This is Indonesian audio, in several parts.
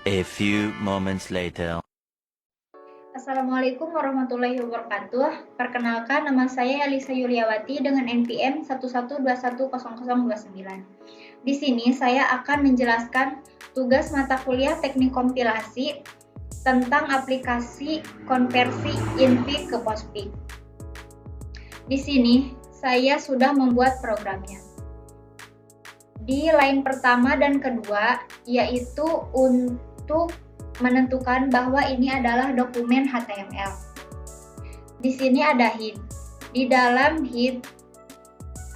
A few moments later. Assalamualaikum warahmatullahi wabarakatuh. Perkenalkan, nama saya Elisa Yuliawati dengan NPM 11210029. Di sini saya akan menjelaskan tugas mata kuliah Teknik Kompilasi tentang aplikasi konversi InPIC ke POSPIC. Di sini saya sudah membuat programnya. Di line pertama dan kedua, yaitu untuk menentukan bahwa ini adalah dokumen HTML. Di sini ada head. Di dalam head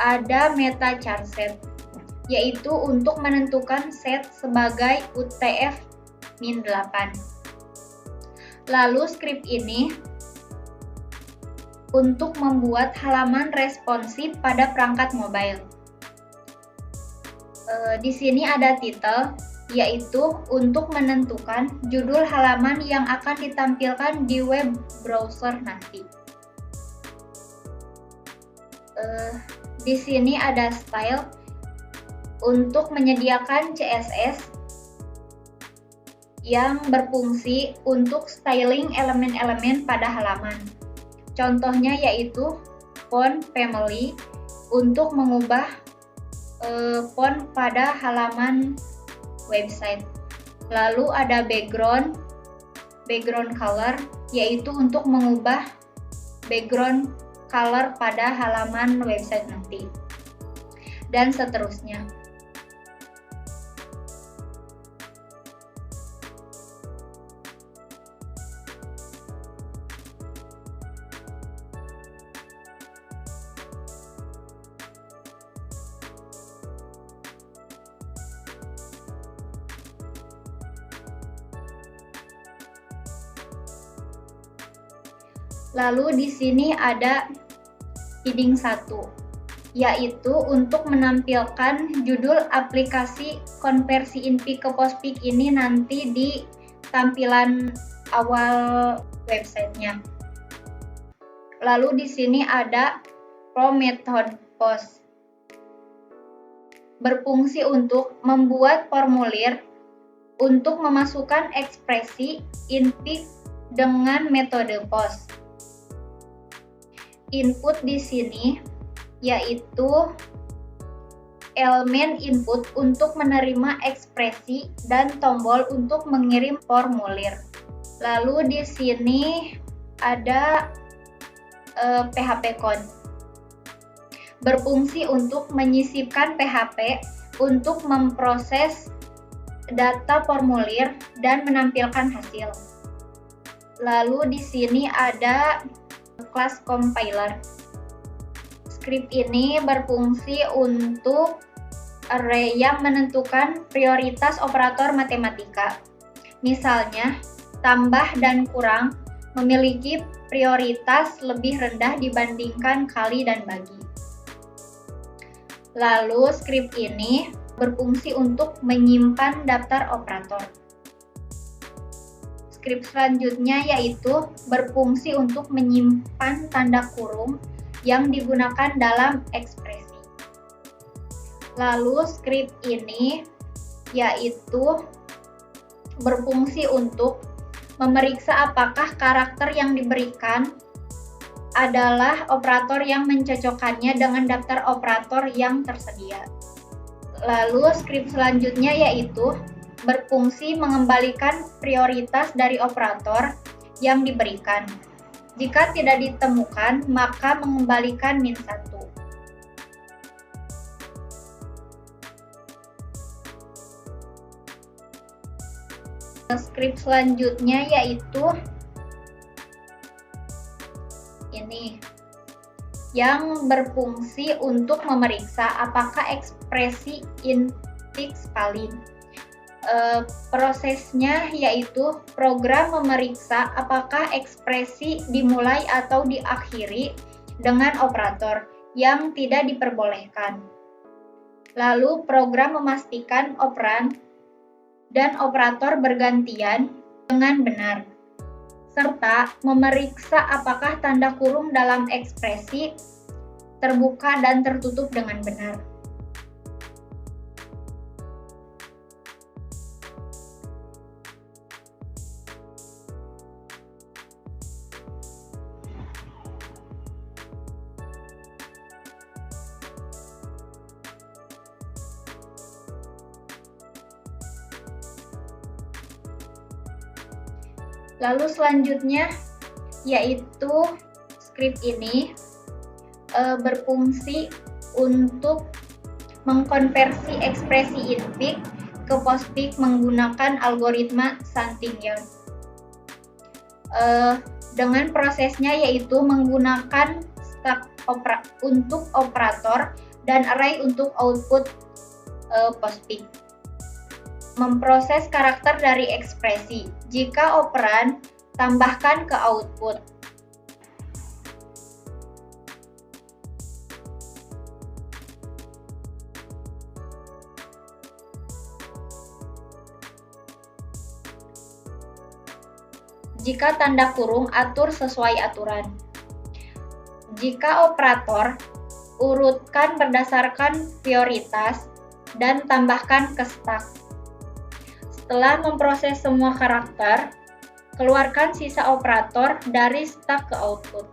ada meta char set, yaitu untuk menentukan set sebagai UTF-8. Lalu script ini untuk membuat halaman responsif pada perangkat mobile. Di sini ada title, yaitu untuk menentukan judul halaman yang akan ditampilkan di web browser nanti. Di sini ada style untuk menyediakan CSS yang berfungsi untuk styling elemen-elemen pada halaman. Contohnya yaitu font family untuk mengubah font pada halaman website. Lalu ada background color, yaitu untuk mengubah background color pada halaman website nanti, dan seterusnya. Lalu di sini ada heading 1, yaitu untuk menampilkan judul aplikasi konversi InPIC ke POSPIC ini nanti di tampilan awal websitenya. Lalu di sini ada from method post, berfungsi untuk membuat formulir untuk memasukkan ekspresi InPIC dengan metode post. Input di sini yaitu elemen input untuk menerima ekspresi dan tombol untuk mengirim formulir. Lalu di sini ada PHP code, berfungsi untuk menyisipkan PHP untuk memproses data formulir dan menampilkan hasil. Lalu di sini ada kelas compiler. Script ini berfungsi untuk array yang menentukan prioritas operator matematika. Misalnya, tambah dan kurang memiliki prioritas lebih rendah dibandingkan kali dan bagi. Lalu script ini berfungsi untuk menyimpan daftar operator. Script selanjutnya yaitu berfungsi untuk menyimpan tanda kurung yang digunakan dalam ekspresi. Lalu script ini yaitu berfungsi untuk memeriksa apakah karakter yang diberikan adalah operator yang mencocokkannya dengan daftar operator yang tersedia. Lalu script selanjutnya yaitu berfungsi mengembalikan prioritas dari operator yang diberikan. Jika tidak ditemukan, maka mengembalikan -1. Script selanjutnya yaitu ini, yang berfungsi untuk memeriksa apakah ekspresi InPIC valid. Prosesnya yaitu program memeriksa apakah ekspresi dimulai atau diakhiri dengan operator yang tidak diperbolehkan. Lalu program memastikan operan dan operator bergantian dengan benar, serta memeriksa apakah tanda kurung dalam ekspresi terbuka dan tertutup dengan benar. Lalu selanjutnya yaitu script ini berfungsi untuk mengkonversi ekspresi in-peak ke post-peak menggunakan algoritma Santillon. Dengan prosesnya yaitu menggunakan stack untuk operator dan array untuk output post-peak. Memproses karakter dari ekspresi. Jika operan, tambahkan ke output. Jika tanda kurung, atur sesuai aturan. Jika operator, urutkan berdasarkan prioritas dan tambahkan ke stack. Setelah memproses semua karakter, keluarkan sisa operator dari stack ke output.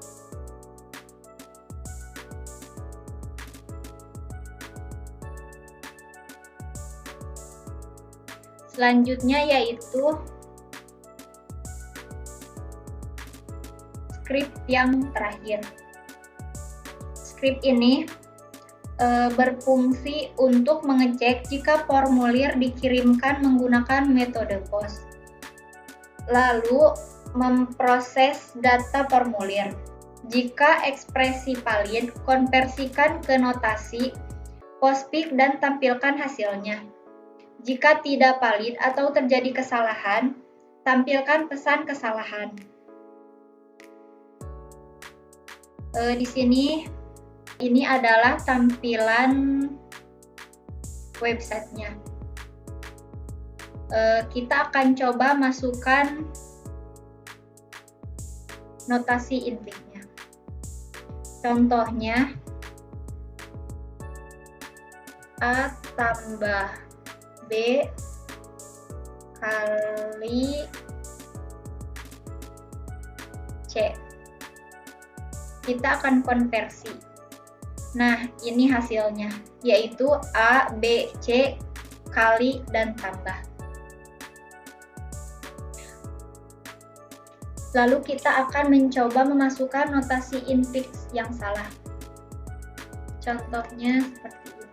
Selanjutnya yaitu script yang terakhir. Script ini berfungsi untuk mengecek jika formulir dikirimkan menggunakan metode POST. Lalu memproses data formulir. Jika ekspresi valid, konversikan ke notasi POSTFIX dan tampilkan hasilnya. Jika tidak valid atau terjadi kesalahan, tampilkan pesan kesalahan. Di sini ini adalah tampilan websitenya. Kita akan coba masukkan notasi in-peak-nya. Contohnya A tambah B kali C. Kita akan konversi. Nah, ini hasilnya, yaitu A, B, C, kali, dan tambah. Lalu kita akan mencoba memasukkan notasi in-peak yang salah. Contohnya seperti ini.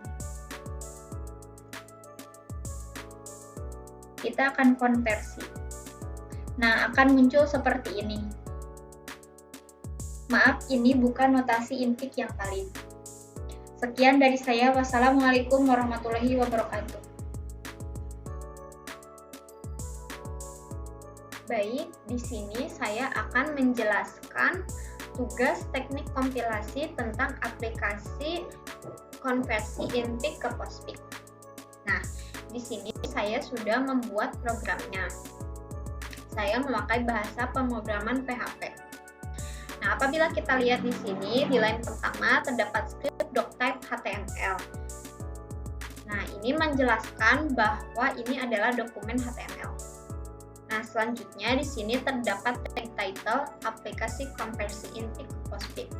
Kita akan konversi. Nah, akan muncul seperti ini. Maaf, ini bukan notasi in-peak yang valid. Sekian dari saya. Wassalamualaikum warahmatullahi wabarakatuh. Baik, di sini saya akan menjelaskan tugas teknik kompilasi tentang aplikasi konversi in-peak ke post-peak. Nah, di sini saya sudah membuat programnya. Saya memakai bahasa pemrograman PHP. Nah, apabila kita lihat di sini, di line pertama terdapat script doctype HTML. Nah, ini menjelaskan bahwa ini adalah dokumen HTML. Nah, selanjutnya di sini terdapat tag title aplikasi konversi in-peak ke post-peak.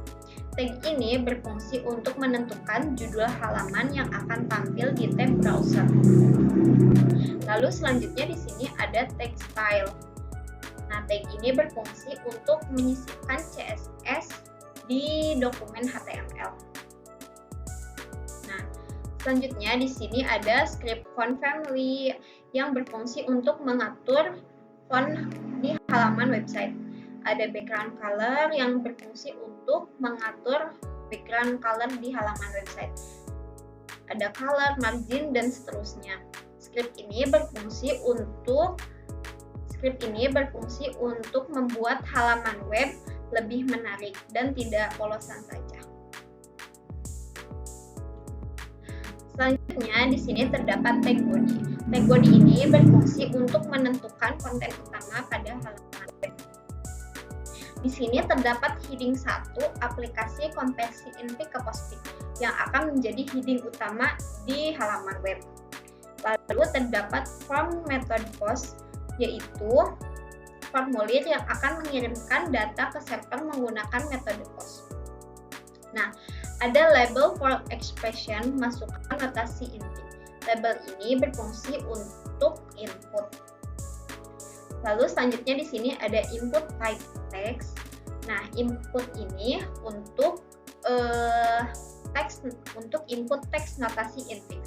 Tag ini berfungsi untuk menentukan judul halaman yang akan tampil di tab browser. Lalu selanjutnya di sini ada tag style. Nah, tag ini berfungsi untuk menyisipkan CSS di dokumen HTML. Nah, selanjutnya di sini ada script font family yang berfungsi untuk mengatur font di halaman website. Ada background color yang berfungsi untuk mengatur background color di halaman website. Ada color, margin, dan seterusnya. Script ini berfungsi untuk membuat halaman web lebih menarik dan tidak polosan saja. Selanjutnya di sini terdapat tag body. Tag body ini berfungsi untuk menentukan konten utama pada halaman web. Di sini terdapat heading 1 aplikasi konversi in-peak ke post-peak yang akan menjadi heading utama di halaman web. Lalu terdapat form method post, yaitu formulir yang akan mengirimkan data ke server menggunakan metode post. Nah, ada label for expression, masukkan notasi in-peak. Label ini berfungsi untuk input. Lalu selanjutnya di sini ada input type text. Nah, input ini untuk teks, untuk input teks notasi infix.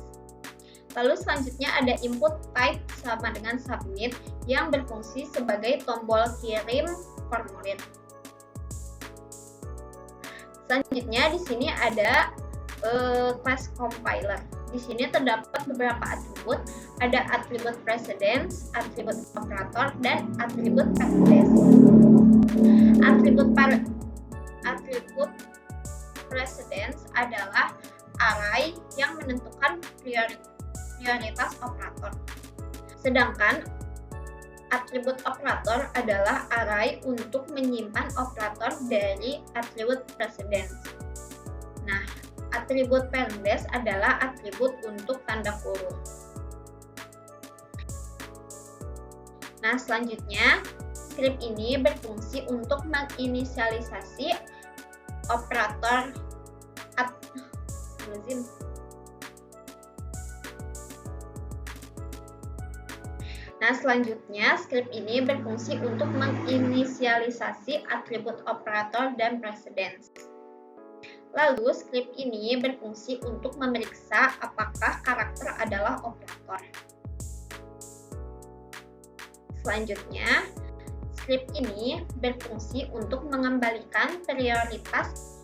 Lalu selanjutnya ada input type sama dengan submit yang berfungsi sebagai tombol kirim formulir. Selanjutnya di sini ada class compiler. Di sini terdapat beberapa atribut, ada atribut precedence, atribut operator, dan atribut precedence. Atribut precedence adalah array yang menentukan prioritas operator. Sedangkan atribut operator adalah array untuk menyimpan operator dari atribut precedence. Nah, atribut precedence adalah atribut untuk tanda kurung. Nah, selanjutnya script ini berfungsi untuk menginisialisasi operator Nah, selanjutnya script ini berfungsi untuk menginisialisasi atribut operator dan precedence. Lalu, script ini berfungsi untuk memeriksa apakah karakter adalah operator. Selanjutnya, script ini berfungsi untuk mengembalikan prioritas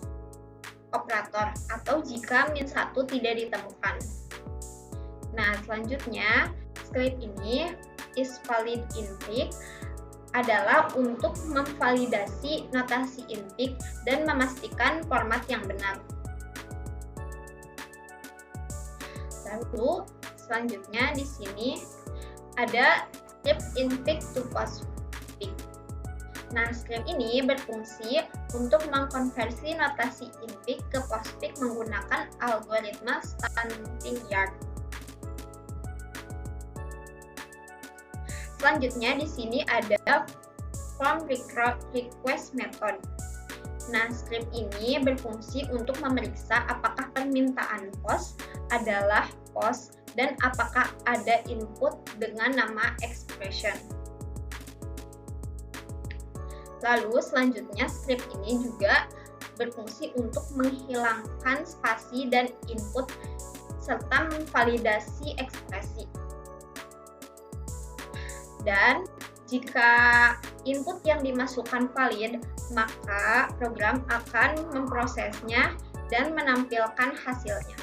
operator atau jika min1 tidak ditemukan. Nah, selanjutnya script ini isValidInfix adalah untuk memvalidasi notasi infix dan memastikan format yang benar. Lalu selanjutnya di sini ada script infix to postfix. Nah, script ini berfungsi untuk mengkonversi notasi infix ke postfix menggunakan algoritma Stamping Yard. Selanjutnya di sini ada form request method. Nah, script ini berfungsi untuk memeriksa apakah permintaan post adalah post dan apakah ada input dengan nama expression. Lalu selanjutnya script ini juga berfungsi untuk menghilangkan spasi dan input serta memvalidasi ekspresi. Dan jika input yang dimasukkan valid, maka program akan memprosesnya dan menampilkan hasilnya.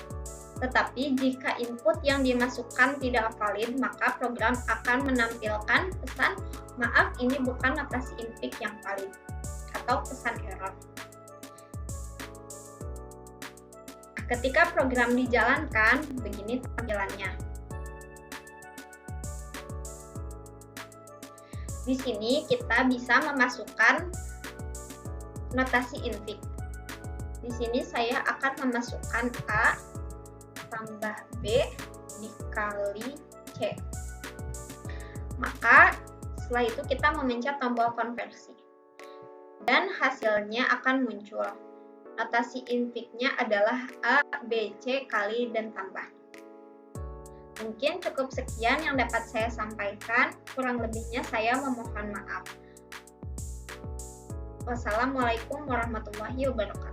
Tetapi jika input yang dimasukkan tidak valid, maka program akan menampilkan pesan, "Maaf, ini bukan notasi infix yang valid," atau pesan error. Ketika program dijalankan, begini tampilannya. Di sini kita bisa memasukkan notasi infix. Di sini saya akan memasukkan A tambah B dikali C. Maka setelah itu kita memencet tombol konversi. Dan hasilnya akan muncul. Notasi infix-nya adalah A, B, C kali dan tambah. Mungkin cukup sekian yang dapat saya sampaikan. Kurang lebihnya saya memohon maaf. Wassalamualaikum warahmatullahi wabarakatuh.